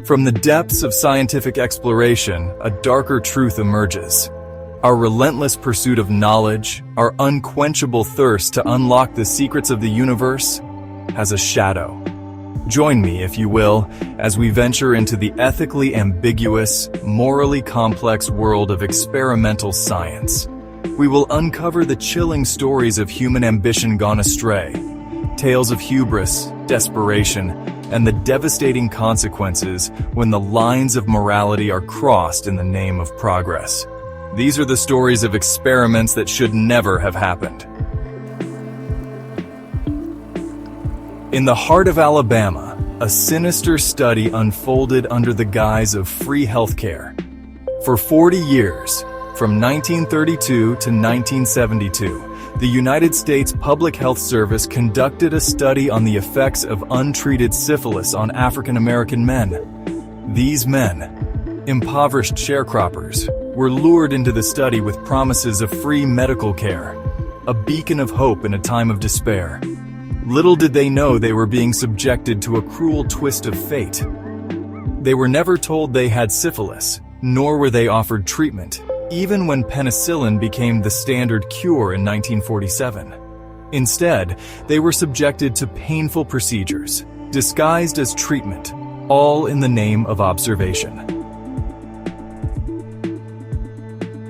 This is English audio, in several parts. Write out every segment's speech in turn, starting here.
From the depths of scientific exploration, a darker truth emerges. Our relentless pursuit of knowledge, our unquenchable thirst to unlock the secrets of the universe, has a shadow. Join me, if you will, as we venture into the ethically ambiguous, morally complex world of experimental science. We will uncover the chilling stories of human ambition gone astray, tales of hubris, desperation, and the devastating consequences when the lines of morality are crossed in the name of progress. These are the stories of experiments that should never have happened. In the heart of Alabama, a sinister study unfolded under the guise of free healthcare. For 40 years, from 1932 to 1972, the United States Public Health Service conducted a study on the effects of untreated syphilis on African American men. These men, impoverished sharecroppers, were lured into the study with promises of free medical care, a beacon of hope in a time of despair. Little did they know they were being subjected to a cruel twist of fate. They were never told they had syphilis, nor were they offered treatment, even when penicillin became the standard cure in 1947. Instead, they were subjected to painful procedures, disguised as treatment, all in the name of observation.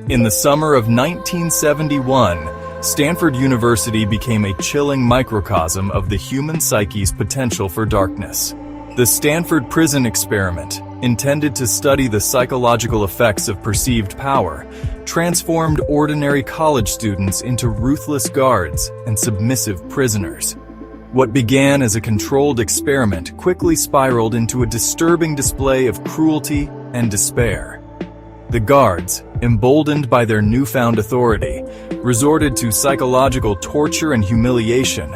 In the summer of 1971, Stanford University became a chilling microcosm of the human psyche's potential for darkness. The Stanford Prison Experiment, intended to study the psychological effects of perceived power, transformed ordinary college students into ruthless guards and submissive prisoners. What began as a controlled experiment quickly spiraled into a disturbing display of cruelty and despair. The guards, emboldened by their newfound authority, resorted to psychological torture and humiliation,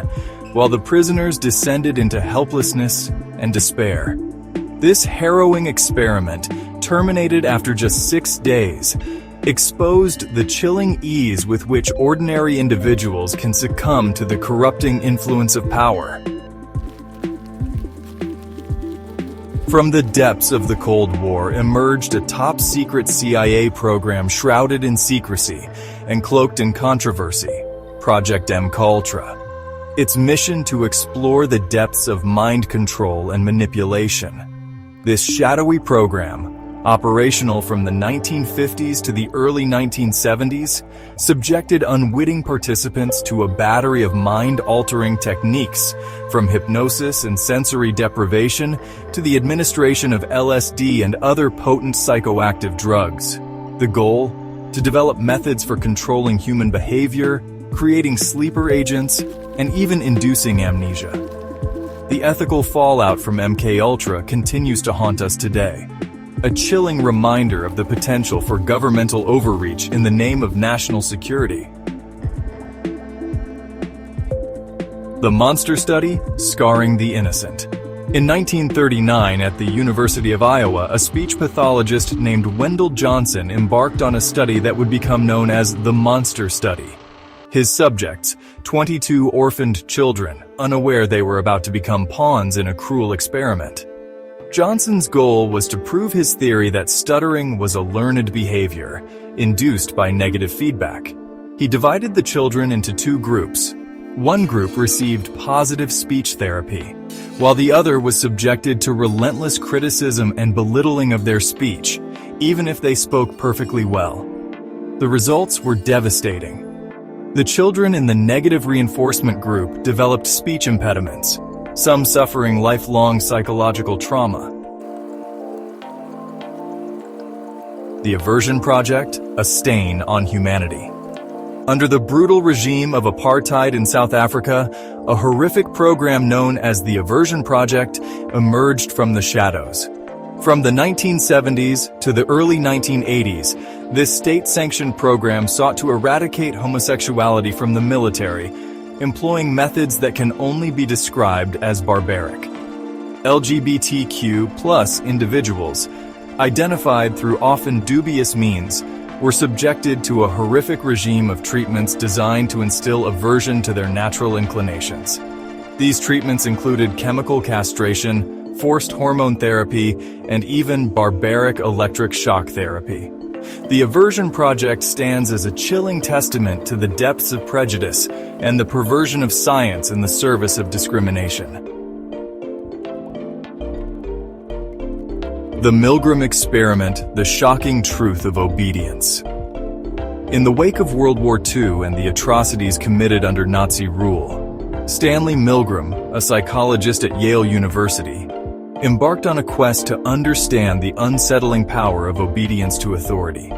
while the prisoners descended into helplessness and despair. This harrowing experiment, terminated after just 6 days, exposed the chilling ease with which ordinary individuals can succumb to the corrupting influence of power. From the depths of the Cold War emerged a top-secret CIA program shrouded in secrecy and cloaked in controversy, Project MKUltra. Its mission to explore the depths of mind control and manipulation. This shadowy program, operational from the 1950s to the early 1970s, subjected unwitting participants to a battery of mind-altering techniques, from hypnosis and sensory deprivation to the administration of LSD and other potent psychoactive drugs. The goal? To develop methods for controlling human behavior, creating sleeper agents, and even inducing amnesia. The ethical fallout from MKUltra continues to haunt us today. A chilling reminder of the potential for governmental overreach in the name of national security. The Monster Study, Scarring the Innocent. In 1939, at the University of Iowa, a speech pathologist named Wendell Johnson embarked on a study that would become known as the Monster Study. His subjects, 22 orphaned children, unaware they were about to become pawns in a cruel experiment. Johnson's goal was to prove his theory that stuttering was a learned behavior, induced by negative feedback. He divided the children into 2 groups. One group received positive speech therapy, while the other was subjected to relentless criticism and belittling of their speech, even if they spoke perfectly well. The results were devastating. The children in the negative reinforcement group developed speech impediments, some suffering lifelong psychological trauma. The Aversion Project, a stain on humanity. Under the brutal regime of apartheid in South Africa, a horrific program known as the Aversion Project emerged from the shadows. From the 1970s to the early 1980s, this state-sanctioned program sought to eradicate homosexuality from the military, employing methods that can only be described as barbaric. LGBTQ+ individuals, identified through often dubious means, were subjected to a horrific regime of treatments designed to instill aversion to their natural inclinations. These treatments included chemical castration, forced hormone therapy, and even barbaric electric shock therapy. The Aversion Project stands as a chilling testament to the depths of prejudice and the perversion of science in the service of discrimination. The Milgram Experiment, the shocking truth of obedience. In the wake of World War II and the atrocities committed under Nazi rule, Stanley Milgram, a psychologist at Yale University, embarked on a quest to understand the unsettling power of obedience to authority.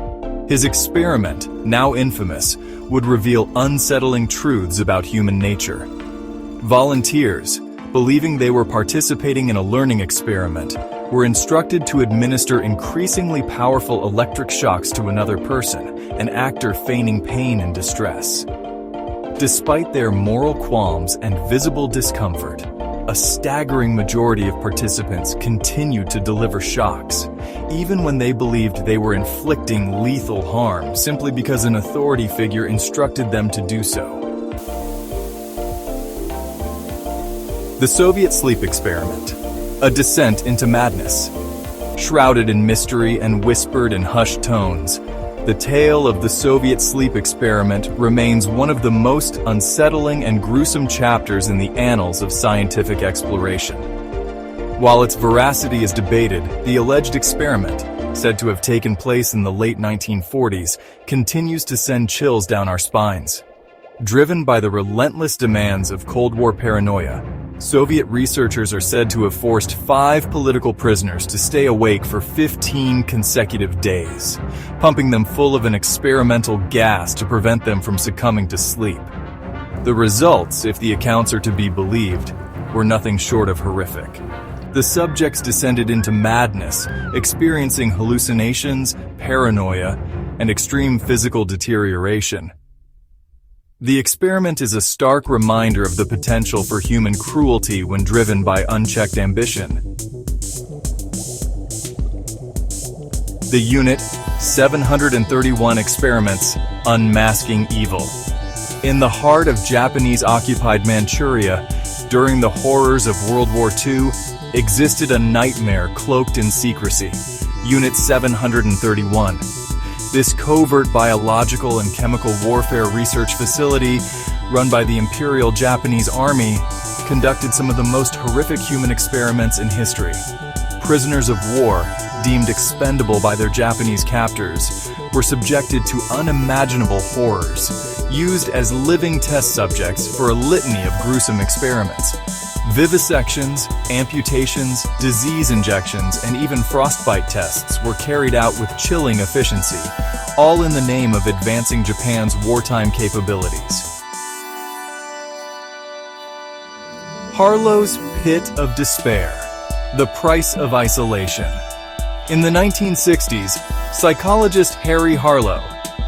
His experiment, now infamous, would reveal unsettling truths about human nature. Volunteers, believing they were participating in a learning experiment, were instructed to administer increasingly powerful electric shocks to another person, an actor feigning pain and distress. Despite their moral qualms and visible discomfort, a staggering majority of participants continued to deliver shocks, even when they believed they were inflicting lethal harm simply because an authority figure instructed them to do so. The Soviet Sleep Experiment, a descent into madness. Shrouded in mystery and whispered in hushed tones, the tale of the Soviet sleep experiment remains one of the most unsettling and gruesome chapters in the annals of scientific exploration. While its veracity is debated, the alleged experiment, said to have taken place in the late 1940s, continues to send chills down our spines. Driven by the relentless demands of Cold War paranoia, Soviet researchers are said to have forced 5 political prisoners to stay awake for 15 consecutive days, pumping them full of an experimental gas to prevent them from succumbing to sleep. The results, if the accounts are to be believed, were nothing short of horrific. The subjects descended into madness, experiencing hallucinations, paranoia, and extreme physical deterioration. The experiment is a stark reminder of the potential for human cruelty when driven by unchecked ambition. The Unit 731 Experiments Unmasking Evil. In the heart of Japanese-occupied Manchuria, during the horrors of World War II, existed a nightmare cloaked in secrecy, Unit 731. This covert biological and chemical warfare research facility, run by the Imperial Japanese Army, conducted some of the most horrific human experiments in history. Prisoners of war, deemed expendable by their Japanese captors, were subjected to unimaginable horrors, used as living test subjects for a litany of gruesome experiments. Vivisections, amputations, disease injections, and even frostbite tests were carried out with chilling efficiency, all in the name of advancing Japan's wartime capabilities. Harlow's Pit of Despair, the price of isolation. In the 1960s, psychologist Harry Harlow,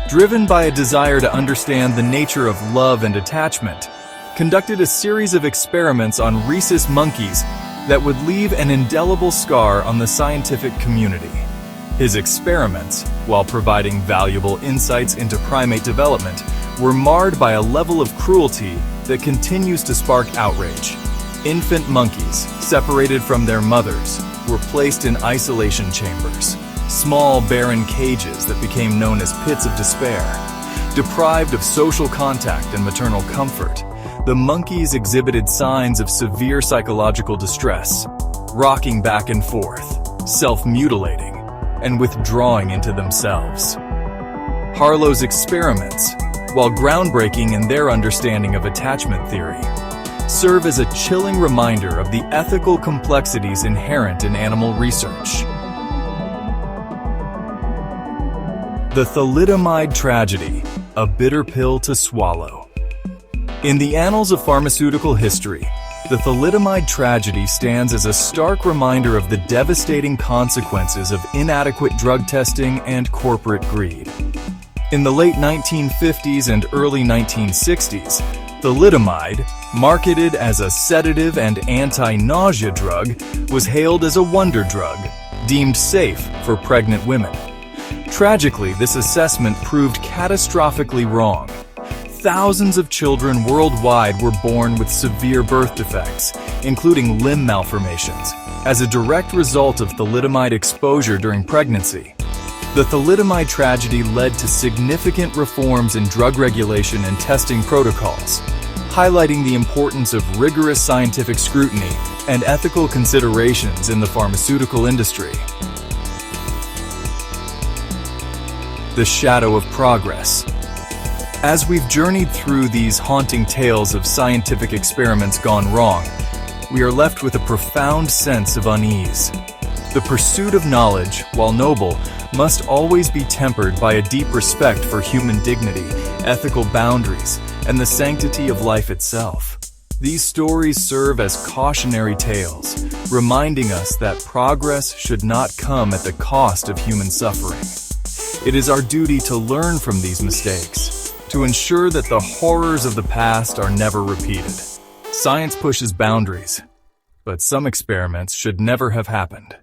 driven by a desire to understand the nature of love and attachment, conducted a series of experiments on rhesus monkeys that would leave an indelible scar on the scientific community. His experiments, while providing valuable insights into primate development, were marred by a level of cruelty that continues to spark outrage. Infant monkeys, separated from their mothers, were placed in isolation chambers, small barren cages that became known as pits of despair. Deprived of social contact and maternal comfort, the monkeys exhibited signs of severe psychological distress, rocking back and forth, self-mutilating, and withdrawing into themselves. Harlow's experiments, while groundbreaking in their understanding of attachment theory, serve as a chilling reminder of the ethical complexities inherent in animal research. The thalidomide tragedy, a bitter pill to swallow. In the annals of pharmaceutical history, the thalidomide tragedy stands as a stark reminder of the devastating consequences of inadequate drug testing and corporate greed. In the late 1950s and early 1960s, thalidomide, marketed as a sedative and anti-nausea drug, was hailed as a wonder drug, deemed safe for pregnant women. Tragically, this assessment proved catastrophically wrong. thousands of children worldwide were born with severe birth defects, including limb malformations, as a direct result of thalidomide exposure during pregnancy. The thalidomide tragedy led to significant reforms in drug regulation and testing protocols, highlighting the importance of rigorous scientific scrutiny and ethical considerations in the pharmaceutical industry. The shadow of progress. As we've journeyed through these haunting tales of scientific experiments gone wrong, we are left with a profound sense of unease. The pursuit of knowledge, while noble, must always be tempered by a deep respect for human dignity, ethical boundaries, and the sanctity of life itself. These stories serve as cautionary tales, reminding us that progress should not come at the cost of human suffering. It is our duty to learn from these mistakes, to ensure that the horrors of the past are never repeated. Science pushes boundaries, but some experiments should never have happened.